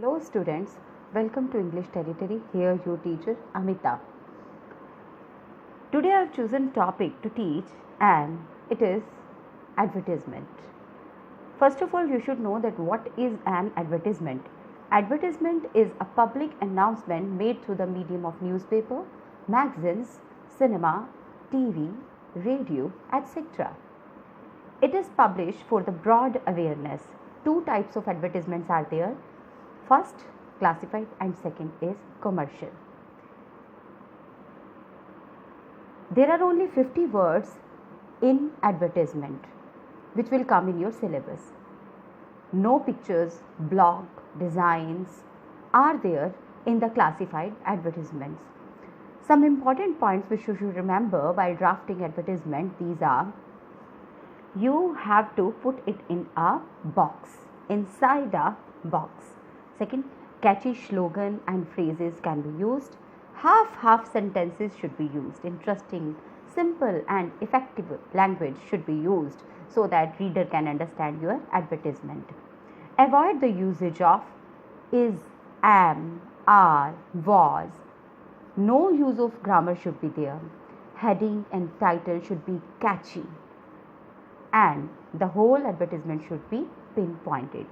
Hello students, welcome to English Territory. Here your teacher Amita. Today I have chosen topic to teach and it is advertisement. First of all, you should know that what is an advertisement. Advertisement is a public announcement made through the medium of newspaper, magazines, cinema, TV, radio, etc. It is published for the broad awareness. Two types of advertisements are there. First, classified, and second is commercial. There are only 50 words in advertisement which will come in your syllabus. No pictures, blog, designs are there in the classified advertisements. Some important points which you should remember while drafting advertisement, these are: you have to put it in a box, inside a box. Second, catchy slogan and phrases can be used. Half sentences should be used. Interesting, simple and effective language should be used so that reader can understand your advertisement. Avoid the usage of is, am, are, was. No use of grammar should be there. Heading and title should be catchy. And the whole advertisement should be pinpointed.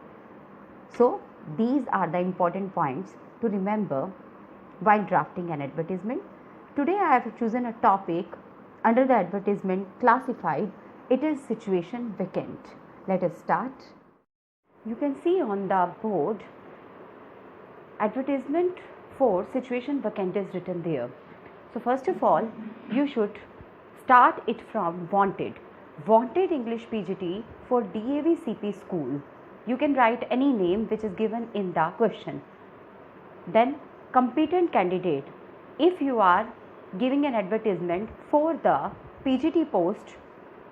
So, these are the important points to remember while drafting an advertisement. Today I have chosen a topic under the advertisement classified. It is situation vacant. Let us start. You can see on the board advertisement for situation vacant is written there. So first of all, you should start it from wanted. Wanted English PGT for DAV CP school. You can write any name which is given in the question. Then competent candidate. If you are giving an advertisement for the PGT post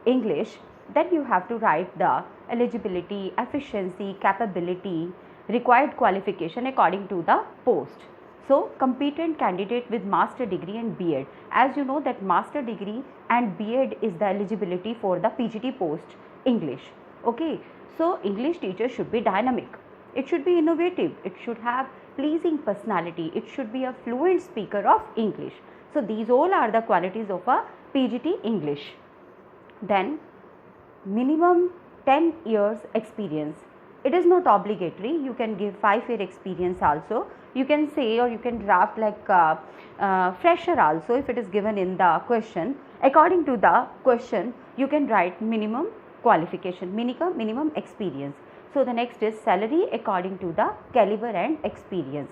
English, then you have to write the eligibility, efficiency, capability, required qualification according to the post. So competent candidate with master degree and B.Ed. As you know that master degree and B.Ed is the eligibility for the PGT post English. Okay. So English teacher should be dynamic. It should be innovative. It should have pleasing personality. It should be a fluent speaker of English. So these all are the qualities of a PGT English. Then minimum 10 years experience. It is not obligatory. You can give 5-year experience also. You can say or you can draft like fresher also if it is given in the question. According to the question, you can write minimum qualification, minimum experience. So the next is salary according to the caliber and experience.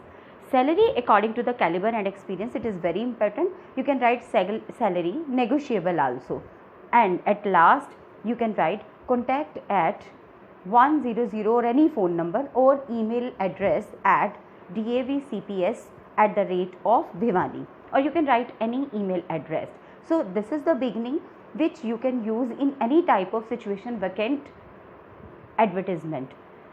Salary according to the caliber and experience, it is very important. You can write salary negotiable also. And at last you can write contact at 100 or any phone number or email address at davcps@Bhiwani, or you can write any email address. So this is the beginning which you can use in any type of situation vacant advertisement,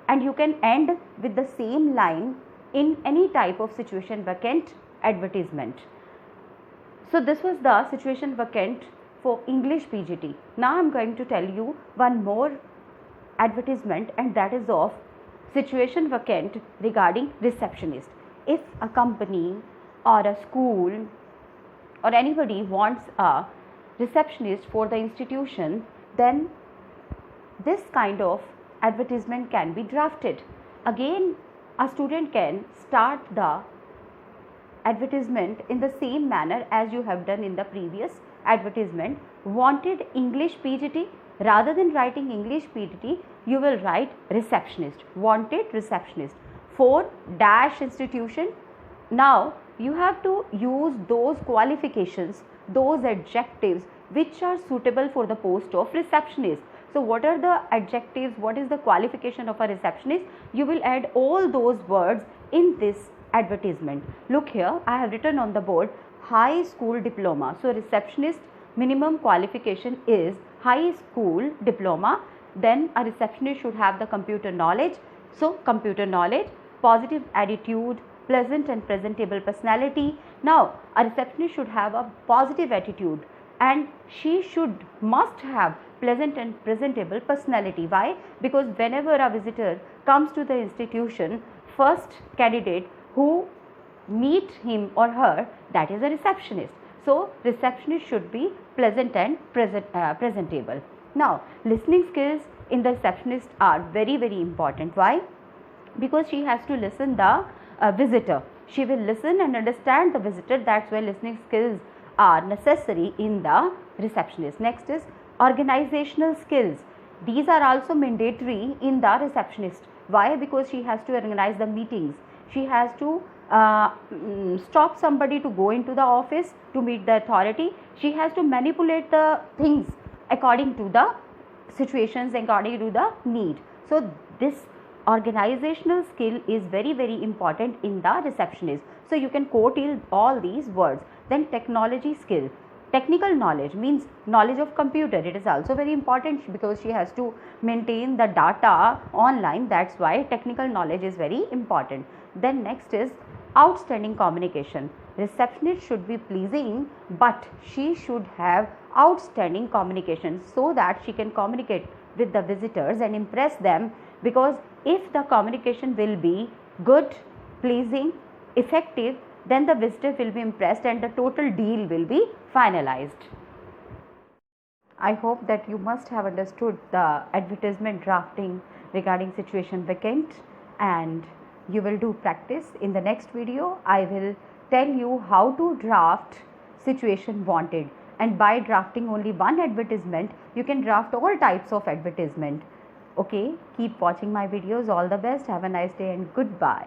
and you can end with the same line in any type of situation vacant advertisement. So this was the situation vacant for English PGT. Now I am going to tell you one more advertisement, and that is of situation vacant regarding receptionist. If a company or a school or anybody wants a receptionist for the institution, then this kind of advertisement can be drafted. Again, a student can start the advertisement in the same manner as you have done in the previous advertisement. Wanted English PGT. Rather than writing English PGT, you will write receptionist. Wanted receptionist for dash institution. Now you have to use those qualifications, those adjectives which are suitable for the post of receptionist. So what are the adjectives? What is the qualification of a receptionist? You will add all those words in this advertisement. Look here, I have written on the board high school diploma. So receptionist minimum qualification is high school diploma. Then a receptionist should have the computer knowledge. So computer knowledge, positive attitude, pleasant and presentable personality. Now a receptionist should have a positive attitude and she must have pleasant and presentable personality. Why? Because whenever a visitor comes to the institution, first candidate who meet him or her, that is a receptionist. So receptionist should be pleasant and presentable. Now listening skills in the receptionist are very important. Why? Because she has to listen the visitor. She will listen and understand the visitor. That's why listening skills are necessary in the receptionist. Next is organizational skills. These are also mandatory in the receptionist. Why? Because she has to organize the meetings. She has to stop somebody to go into the office to meet the authority. She has to manipulate the things according to the situations, according to the need. So this organizational skill is very important in the receptionist. So you can quote all these words. Then technology skill. Technical knowledge means knowledge of computer. It is also very important because she has to maintain the data online. That's why technical knowledge is very important. Then next is outstanding communication. Receptionist should be pleasing, but she should have outstanding communication so that she can communicate with the visitors and impress them, because if the communication will be good, pleasing, effective, then the visitor will be impressed and the total deal will be finalized. I hope that you must have understood the advertisement drafting regarding situation vacant, and you will do practice. In the next video, I will tell you how to draft situation wanted, and by drafting only one advertisement, you can draft all types of advertisement. Okay, keep watching my videos. All the best. Have a nice day and goodbye.